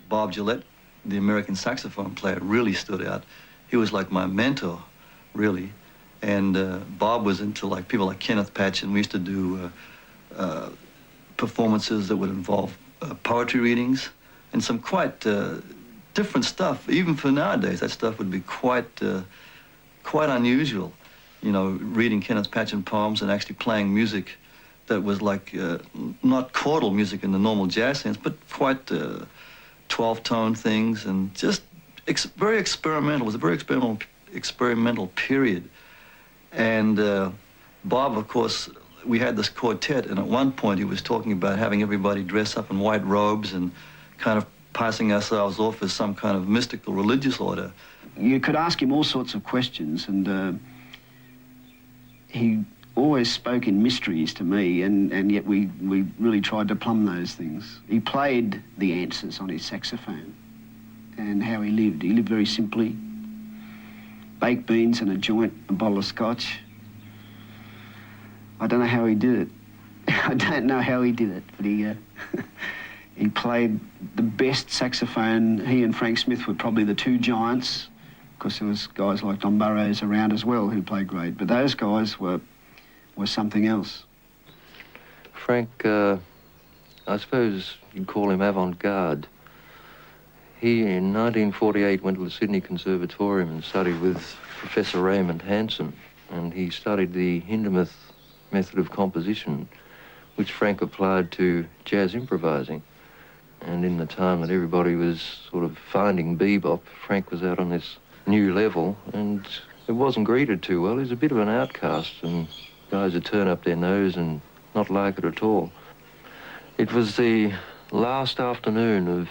Bob Gillette, the American saxophone player, really stood out. He was like my mentor, really. And Bob was into like people like Kenneth Patch, and we used to do performances that would involve poetry readings and some quite different stuff. Even for nowadays, that stuff would be quite unusual. You know, reading Kenneth Patchen poems and actually playing music that was like not chordal music in the normal jazz sense, but quite 12-tone things, and just very experimental. It was a very experimental period. And Bob, of course, we had this quartet, and at one point he was talking about having everybody dress up in white robes and kind of passing ourselves off as some kind of mystical religious order. You could ask him all sorts of questions, and he always spoke in mysteries to me, and yet we really tried to plumb those things. He played the answers on his saxophone, and how he lived. He lived very simply. Baked beans and a joint, a bottle of scotch. I don't know how he did it. I don't know how he did it, but he played the best saxophone. He and Frank Smith were probably the two giants. Of course, there was guys like Don Burrows around as well who played great, but those guys were something else. Frank, I suppose you'd call him avant-garde. He, in 1948, went to the Sydney Conservatorium and studied with Professor Raymond Hanson, and he studied the Hindemith method of composition, which Frank applied to jazz improvising. And in the time that everybody was sort of finding bebop, Frank was out on this new level, and it wasn't greeted too well. He was a bit of an outcast, and guys would turn up their nose and not like it at all. It was the last afternoon of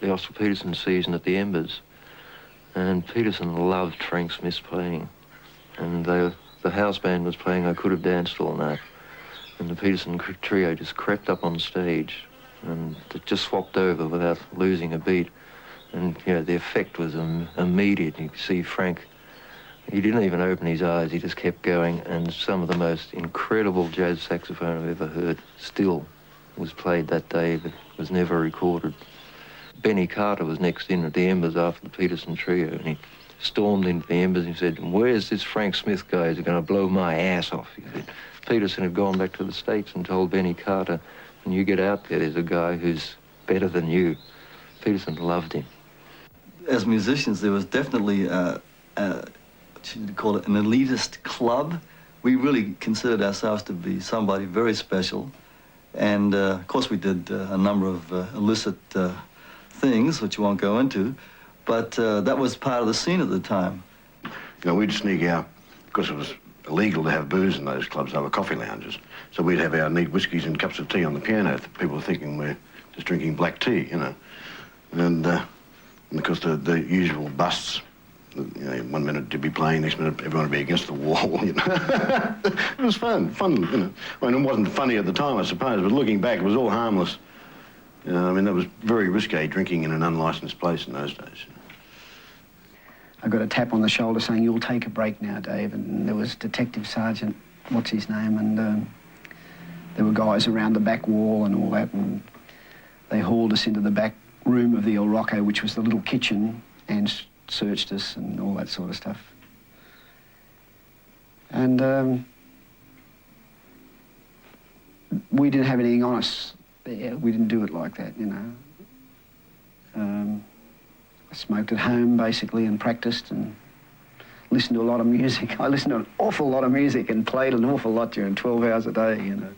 the Oscar Peterson season at the Embers, and Peterson loved Frank Smith's playing. And the house band was playing I Could Have Danced All Night, and the Peterson trio just crept up on stage, and it just swapped over without losing a beat. And, you know, the effect was immediate. You could see Frank, he didn't even open his eyes, he just kept going, and some of the most incredible jazz saxophone I've ever heard still was played that day, but was never recorded. Benny Carter was next in at the Embers after the Peterson trio, and he stormed into the Embers and he said, "Where's this Frank Smith guy who's going to blow my ass off?" He said. Peterson had gone back to the States and told Benny Carter, "When you get out there, there's a guy who's better than you." Peterson loved him. As musicians, there was definitely what you'd call it, an elitist club. We really considered ourselves to be somebody very special. And of course we did a number of illicit things, which you won't go into, but that was part of the scene at the time. You know, we'd sneak out, because it was illegal to have booze in those clubs. They were coffee lounges. So we'd have our neat whiskies and cups of tea on the piano. People were thinking we're just drinking black tea, you know. And of course the usual busts. You know, 1 minute to be playing, next minute everyone would be against the wall, you know. It was fun, you know. I mean, it wasn't funny at the time, I suppose, but looking back, it was all harmless. You know, I mean, that was very risque, drinking in an unlicensed place in those days. You know. I got a tap on the shoulder saying, "You'll take a break now, Dave," and there was Detective Sergeant, what's his name, and there were guys around the back wall and all that, and they hauled us into the back room of the El Rocco, which was the little kitchen, and searched us and all that sort of stuff. And we didn't have anything on us there. We didn't do it like that, you know. I smoked at home, basically, and practiced and listened to a lot of music. I listened to an awful lot of music and played an awful lot during 12 hours a day, you know.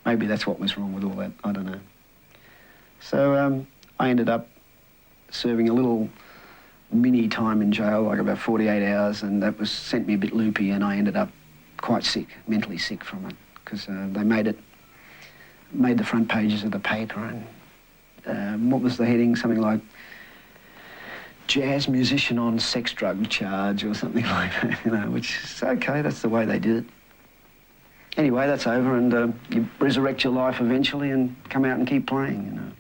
Maybe that's what was wrong with all that, I don't know. So I ended up serving a little mini time in jail, like about 48 hours, and that sent me a bit loopy, and I ended up quite sick, mentally sick from it, because they made the front pages of the paper, and what was the heading? Something like jazz musician on sex drug charge or something like that, you know, which is okay, that's the way they did it. Anyway, that's over, and you resurrect your life eventually and come out and keep playing, you know.